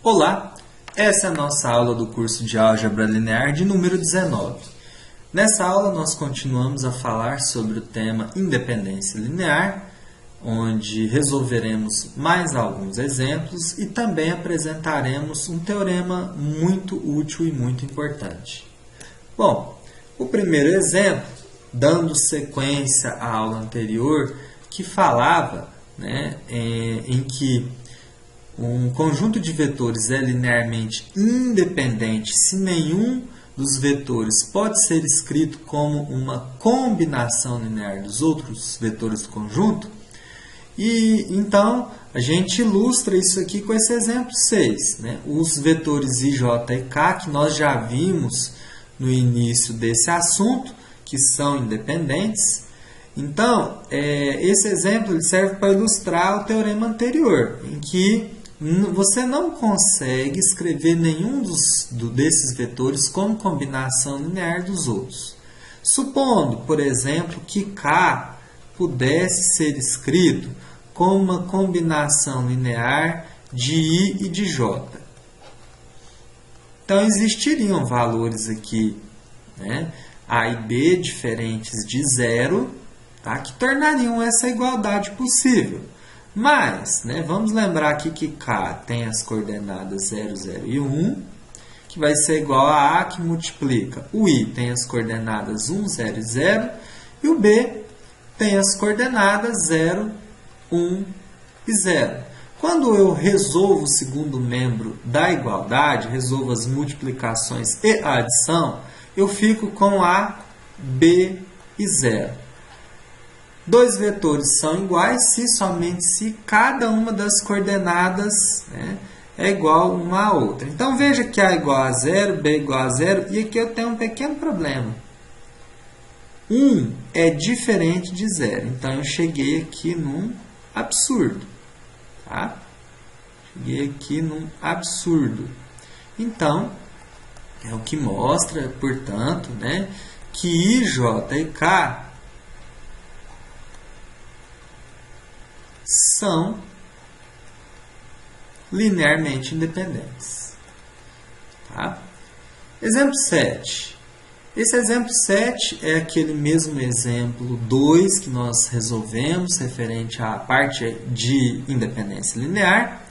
Olá, essa é a nossa aula do curso de Álgebra Linear de número 19. Nessa aula nós continuamos a falar sobre o tema independência linear, onde resolveremos mais alguns exemplos e também apresentaremos um teorema muito útil e muito importante. Bom, o primeiro exemplo, dando sequência à aula anterior, que falava em que um conjunto de vetores é linearmente independente se nenhum dos vetores pode ser escrito como uma combinação linear dos outros vetores do conjunto. E então a gente ilustra isso aqui com esse exemplo 6. Os vetores i, j e k, que nós já vimos no início desse assunto, que são independentes. Então, esse exemplo serve para ilustrar o teorema anterior, em que você não consegue escrever nenhum desses vetores como combinação linear dos outros. Supondo, por exemplo, que K pudesse ser escrito como uma combinação linear de I e de J. Então, existiriam valores aqui, A e B diferentes de zero, que tornariam essa igualdade possível. Mas, vamos lembrar aqui que K tem as coordenadas 0, 0 e 1, que vai ser igual a A que multiplica. O I tem as coordenadas 1, 0 e 0, e o B tem as coordenadas 0, 1 e 0. Quando eu resolvo o segundo membro da igualdade, resolvo as multiplicações e a adição, eu fico com A, B e 0. Dois vetores são iguais somente se cada uma das coordenadas é igual uma à outra. Então, veja que A igual a 0, B igual a 0, e aqui eu tenho um pequeno problema. 1 é diferente de 0, então eu cheguei aqui num absurdo. Cheguei aqui num absurdo. Então, é o que mostra, portanto, que I, J e K são linearmente independentes. Exemplo 7. Esse exemplo 7 é aquele mesmo exemplo 2 que nós resolvemos, referente à parte de independência linear.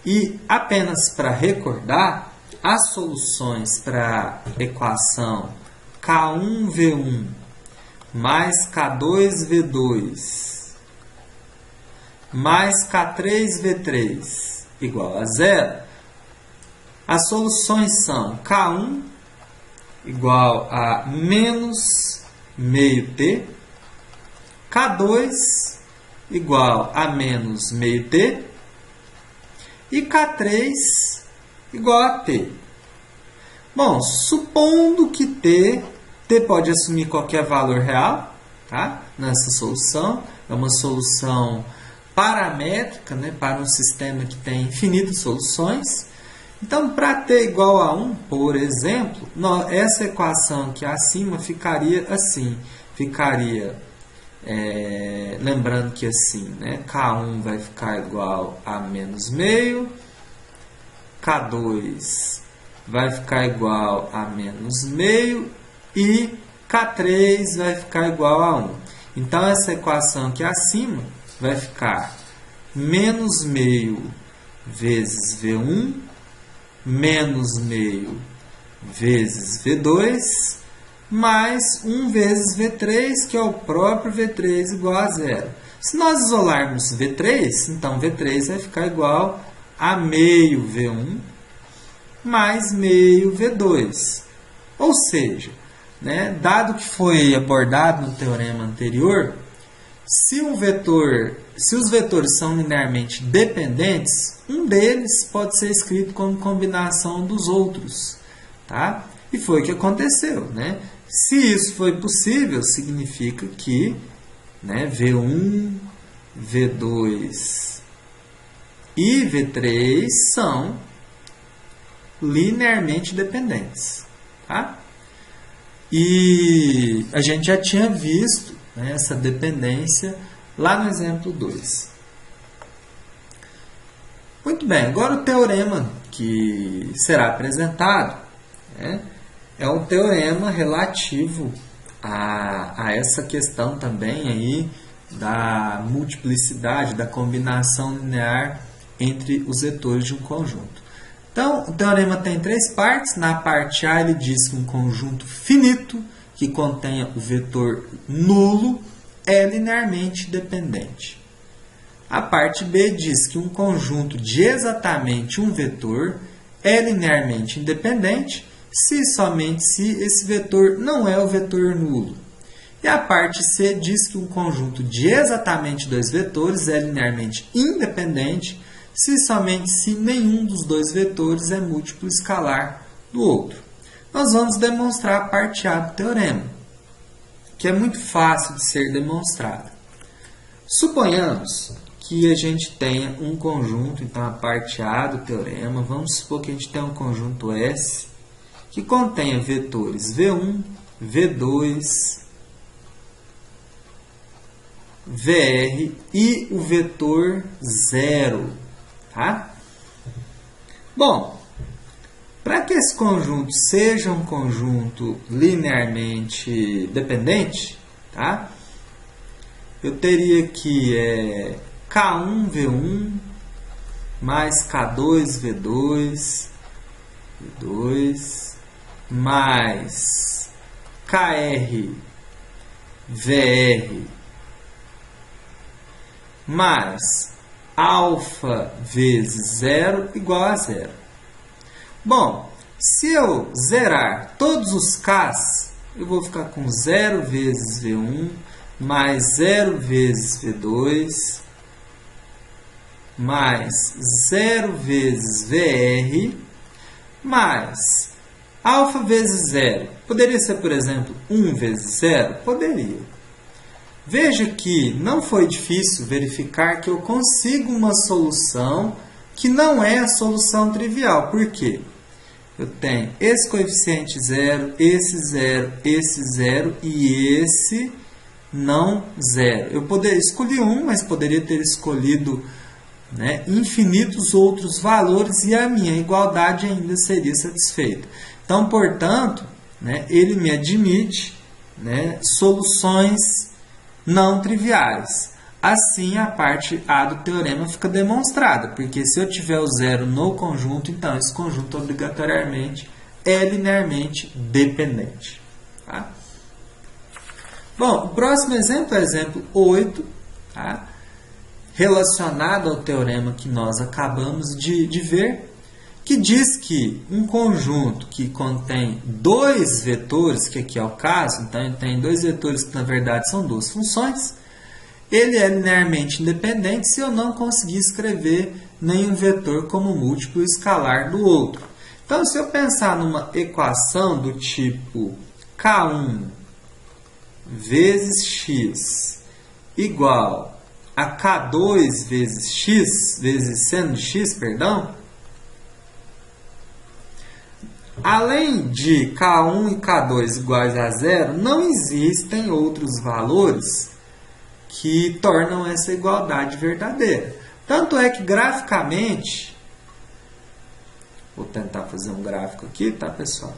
E apenas para recordar, as soluções para a equação K1V1 mais K2V2 mais K3V3 igual a 0, as soluções são K1 igual a menos meio t, K2 igual a menos meio t e K3 igual a t. Bom, supondo que t pode assumir qualquer valor real, nessa solução, é uma solução paramétrica, para um sistema que tem infinitas soluções. Então, para t igual a 1, por exemplo, essa equação aqui acima ficaria assim. Lembrando que assim, K1 vai ficar igual a menos meio, K2 vai ficar igual a menos meio e K3 vai ficar igual a 1. Então, essa equação aqui acima vai ficar menos meio vezes V1, menos meio vezes V2, mais 1 vezes V3, que é o próprio V3 igual a 0. Se nós isolarmos V3, então V3 vai ficar igual a meio V1 mais meio V2. Ou seja, dado que foi abordado no teorema anterior, se os vetores são linearmente dependentes, um deles pode ser escrito como combinação dos outros. E foi o que aconteceu. Se isso foi possível, significa que V1, V2 e V3 são linearmente dependentes. E a gente já tinha visto essa dependência lá no exemplo 2. Muito bem, agora o teorema que será apresentado, né, é um teorema relativo a essa questão também aí da multiplicidade, da combinação linear entre os vetores de um conjunto. Então, o teorema tem três partes. Na parte A, ele diz que um conjunto finito que contenha o vetor nulo é linearmente dependente. A parte B diz que um conjunto de exatamente um vetor é linearmente independente se e somente se esse vetor não é o vetor nulo. E a parte C diz que um conjunto de exatamente dois vetores é linearmente independente se e somente se nenhum dos dois vetores é múltiplo escalar do outro. Nós vamos demonstrar a parte A do teorema, que é muito fácil de ser demonstrada. Suponhamos que a gente tenha um conjunto, então a parte A do teorema, vamos supor que a gente tem um conjunto S que contenha vetores V1, V2, VR e o vetor 0. Tá? Bom, para que esse conjunto seja um conjunto linearmente dependente, tá? Eu teria que K1V1 mais K2V2 mais KRVR mais alfa vezes 0 igual a 0. Bom, se eu zerar todos os K's, eu vou ficar com 0 vezes V1 mais 0 vezes V2 mais 0 vezes VR mais alfa vezes 0. Poderia ser, por exemplo, 1 vezes 0? Poderia. Veja que não foi difícil verificar que eu consigo uma solução que não é a solução trivial. Por quê? Eu tenho esse coeficiente 0, esse 0, esse 0 e esse não 0. Eu escolhi um, mas poderia ter escolhido, né, infinitos outros valores e a minha igualdade ainda seria satisfeita. Então, portanto, né, ele me admite, né, soluções não triviais. Assim, a parte A do teorema fica demonstrada, porque se eu tiver o zero no conjunto, então esse conjunto obrigatoriamente é linearmente dependente. Tá? Bom, o próximo exemplo é o exemplo 8, tá? Relacionado ao teorema que nós acabamos de ver, que diz que um conjunto que contém dois vetores, que aqui é o caso, então tem dois vetores que na verdade são duas funções, ele é linearmente independente se eu não conseguir escrever nenhum vetor como múltiplo escalar do outro. Então, se eu pensar numa equação do tipo K1 vezes x igual a K2 vezes x, vezes seno de x, perdão, além de K1 e K2 iguais a zero, não existem outros valores que tornam essa igualdade verdadeira. Tanto é que graficamente, vou tentar fazer um gráfico aqui, tá, pessoal?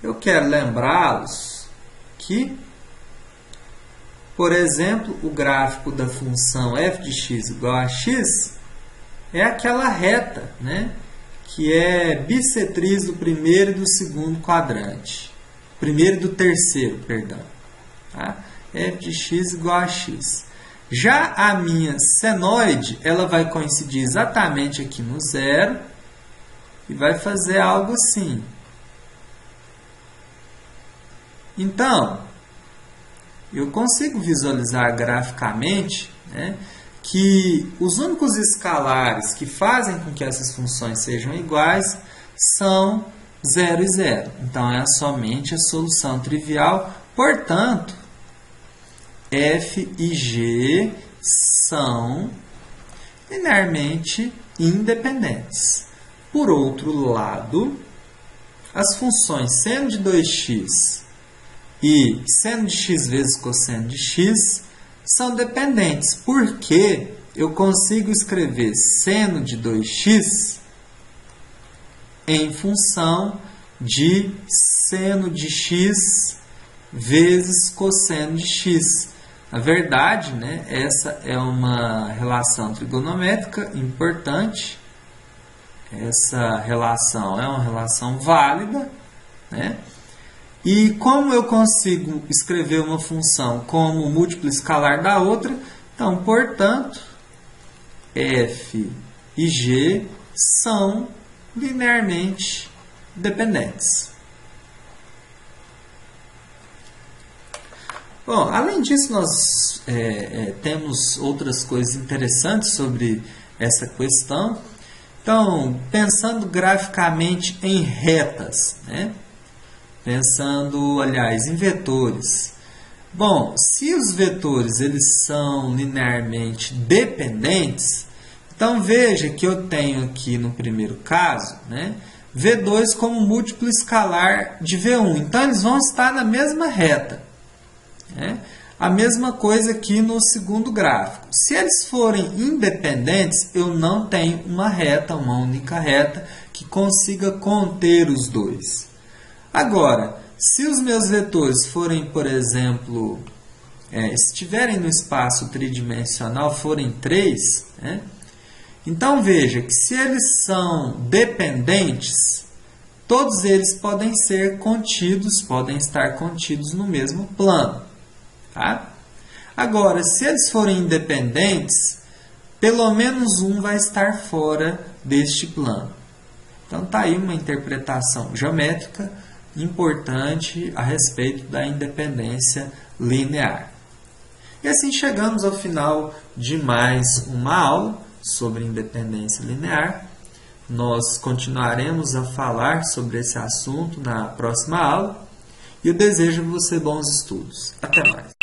Eu quero lembrá-los que, por exemplo, o gráfico da função f de x igual a x é aquela reta, né, que é bissetriz do primeiro e do segundo quadrante. Primeiro e do terceiro, perdão. Tá? F de x igual a x. Já a minha senoide, ela vai coincidir exatamente aqui no zero e vai fazer algo assim. Então, eu consigo visualizar graficamente, né, que os únicos escalares que fazem com que essas funções sejam iguais são 0 e 0. Então, é somente a solução trivial. Portanto, f e g são linearmente independentes. Por outro lado, as funções seno de 2x e seno de x vezes cosseno de x são dependentes, porque eu consigo escrever seno de 2x em função de seno de x vezes cosseno de x. Na verdade, né, essa é uma relação trigonométrica importante. Essa relação é uma relação válida, né? E como eu consigo escrever uma função como múltiplo escalar da outra, então, portanto, f e g são linearmente dependentes. Bom, além disso, nós temos outras coisas interessantes sobre essa questão. Então, pensando graficamente em retas, né? Pensando, aliás, em vetores. Bom, se os vetores eles são linearmente dependentes, então veja que eu tenho aqui no primeiro caso, né, V2 como múltiplo escalar de V1. Então, eles vão estar na mesma reta. Né? A mesma coisa aqui no segundo gráfico. Se eles forem independentes, eu não tenho uma reta, uma única reta, que consiga conter os dois. Agora, se os meus vetores forem, por exemplo, estiverem no espaço tridimensional, forem 3, né? Então veja que se eles são dependentes, todos eles podem ser contidos, podem estar contidos no mesmo plano. Tá? Agora, se eles forem independentes, pelo menos um vai estar fora deste plano. Então está aí uma interpretação geométrica importante a respeito da independência linear. E assim chegamos ao final de mais uma aula sobre independência linear. Nós continuaremos a falar sobre esse assunto na próxima aula e eu desejo a você bons estudos. Até mais!